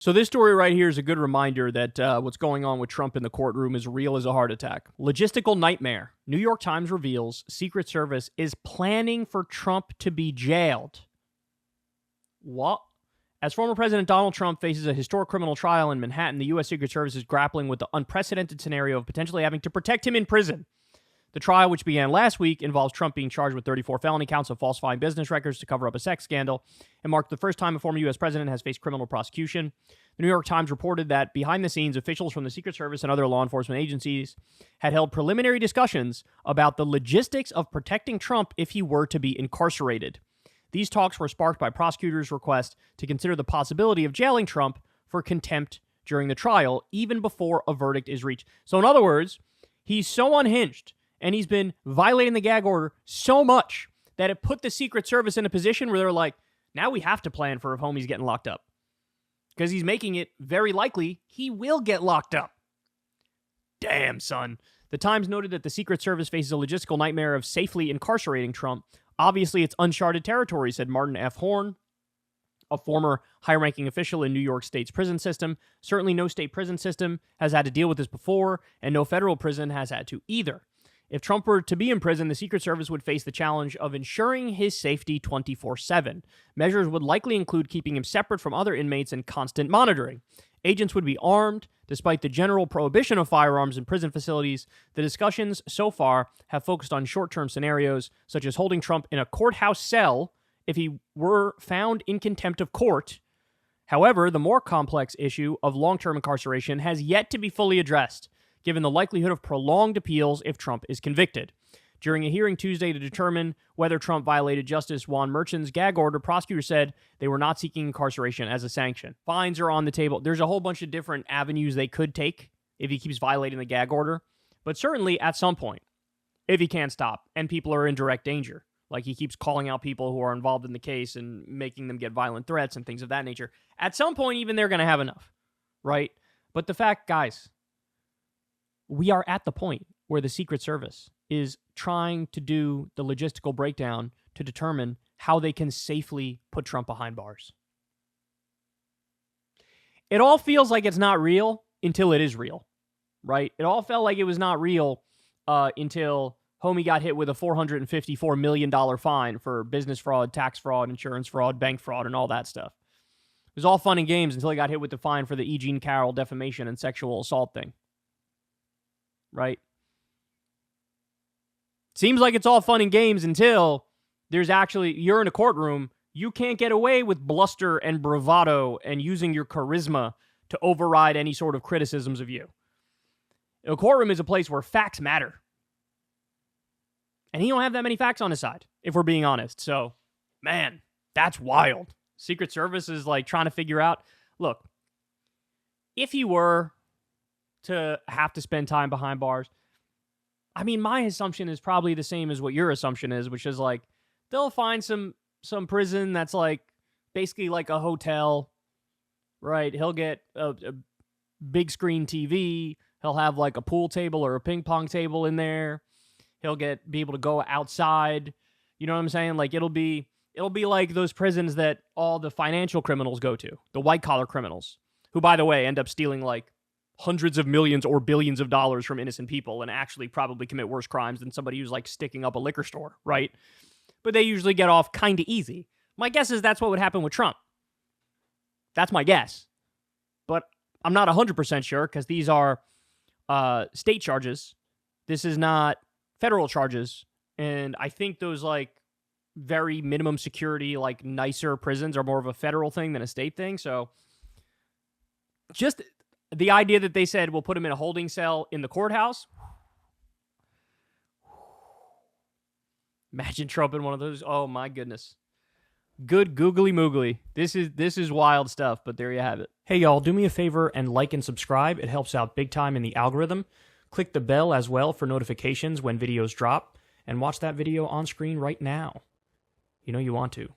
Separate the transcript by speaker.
Speaker 1: So this story right here is a good reminder that what's going on with Trump in the courtroom is real as a heart attack. Logistical nightmare. New York Times reveals Secret Service is planning for Trump to be jailed. What? As former President Donald Trump faces a historic criminal trial in Manhattan, the U.S. Secret Service is grappling with the unprecedented scenario of potentially having to protect him in prison. The trial, which began last week, involves Trump being charged with 34 felony counts of falsifying business records to cover up a sex scandal and marked the first time a former U.S. president has faced criminal prosecution. The New York Times reported that behind the scenes, officials from the Secret Service and other law enforcement agencies had held preliminary discussions about the logistics of protecting Trump if he were to be incarcerated. These talks were sparked by prosecutors' request to consider the possibility of jailing Trump for contempt during the trial, even before a verdict is reached. So in other words, he's so unhinged and he's been violating the gag order so much that it put the Secret Service in a position where they're like, now we have to plan for if homie's getting locked up. Because he's making it very likely he will get locked up. Damn, son. The Times noted that the Secret Service faces a logistical nightmare of safely incarcerating Trump. Obviously, it's uncharted territory, said Martin F. Horn, a former high-ranking official in New York State's prison system. Certainly no state prison system has had to deal with this before, and no federal prison has had to either. If Trump were to be in prison, the Secret Service would face the challenge of ensuring his safety 24/7. Measures would likely include keeping him separate from other inmates and constant monitoring. Agents would be armed. Despite the general prohibition of firearms in prison facilities, the discussions so far have focused on short-term scenarios, such as holding Trump in a courthouse cell if he were found in contempt of court. However, the more complex issue of long-term incarceration has yet to be fully addressed, given the likelihood of prolonged appeals if Trump is convicted. During a hearing Tuesday to determine whether Trump violated Justice Juan Merchan's gag order, prosecutors said they were not seeking incarceration as a sanction. Fines are on the table. There's a whole bunch of different avenues they could take if he keeps violating the gag order. But certainly at some point, if he can't stop and people are in direct danger, like he keeps calling out people who are involved in the case and making them get violent threats and things of that nature, at some point even they're going to have enough, right? But the fact, guys, we are at the point where the Secret Service is trying to do the logistical breakdown to determine how they can safely put Trump behind bars. It all feels like it's not real until it is real, right? It all felt like it was not real until homie got hit with a $454 million fine for business fraud, tax fraud, insurance fraud, bank fraud, and all that stuff. It was all fun and games until he got hit with the fine for the E. Jean Carroll defamation and sexual assault thing. Right? Seems like it's all fun and games until there's actually, you're in a courtroom, you can't get away with bluster and bravado and using your charisma to override any sort of criticisms of you. A courtroom is a place where facts matter. And he don't have that many facts on his side, if we're being honest. So, man, that's wild. Secret Service is like trying to figure out, look, if he were to have to spend time behind bars, I mean, my assumption is probably the same as what your assumption is, which is like, they'll find some prison that's like basically like a hotel, right? He'll get a big screen TV. He'll have like a pool table or a ping pong table in there. He'll be able to go outside. You know what I'm saying? Like it'll be like those prisons that all the financial criminals go to, the white collar criminals, who, by the way, end up stealing like hundreds of millions or billions of dollars from innocent people and actually probably commit worse crimes than somebody who's like sticking up a liquor store, right? But they usually get off kind of easy. My guess is that's what would happen with Trump. That's my guess. But I'm not 100% sure because these are state charges. This is not federal charges. And I think those like very minimum security, like nicer prisons are more of a federal thing than a state thing. So just the idea that they said we'll put him in a holding cell in the courthouse. Imagine Trump in one of those. Oh my goodness. Good googly moogly. This is wild stuff, but there you have it. Hey y'all, do me a favor and like and subscribe. It helps out big time in the algorithm. Click the bell as well for notifications when videos drop, and watch that video on screen right now. You know you want to.